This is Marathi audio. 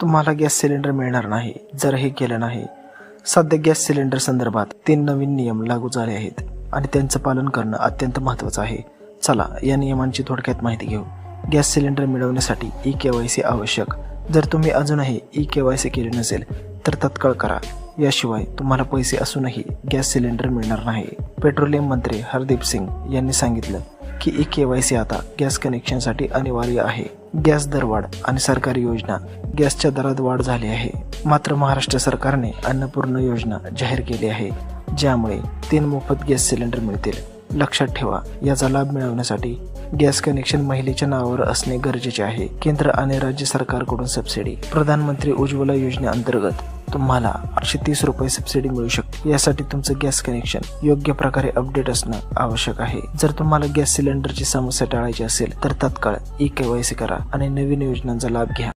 तुम्हाला गॅस सिलेंडर मिळणार नाही जर हे केलं नाही. सध्या गॅस सिलेंडर संदर्भात 3 नवीन नियम लागू झाले आहेत आणि त्यांचं पालन करणं अत्यंत महत्त्वाचं आहे. चला या नियमांची थोडक्यात माहिती घेऊ. गॅस सिलेंडर मिळवण्यासाठी ई-KYC आवश्यक. जर तुम्ही अजूनही ई-KYC केले नसेल तर तत्काळ करा. याशिवाय तुम्हाला पैसे असूनही गॅस सिलेंडर मिळणार नाही. पेट्रोलियम मंत्री हरदीप सिंग यांनी सांगितलं की ई-KYC आता गॅस कनेक्शनसाठी अनिवार्य आहे. गॅस दरवाढ आणि सरकारी योजना. गॅसच्या दरात वाढ झाली आहे. मात्र महाराष्ट्र सरकारने अन्नपूर्णा योजना जाहीर केली आहे, ज्यामुळे 3 मोफत गॅस सिलेंडर मिळतील. लक्षात ठेवा, याचा लाभ मिळवण्यासाठी गॅस कनेक्शन महिलेच्या नावावर असणे गरजेचे आहे. केंद्र आणि राज्य सरकारकडून सबसिडी. प्रधानमंत्री उज्ज्वला योजनेअंतर्गत तुम्हाला 830 रुपये सबसिडी मिळू शकते. यासाठी तुमचं गॅस कनेक्शन योग्य प्रकारे अपडेट असणं आवश्यक आहे. जर तुम्हाला गॅस सिलेंडरची समस्या टाळायची असेल तर तत्काळ ई-KYC करा आणि नवीन योजनांचा लाभ घ्या.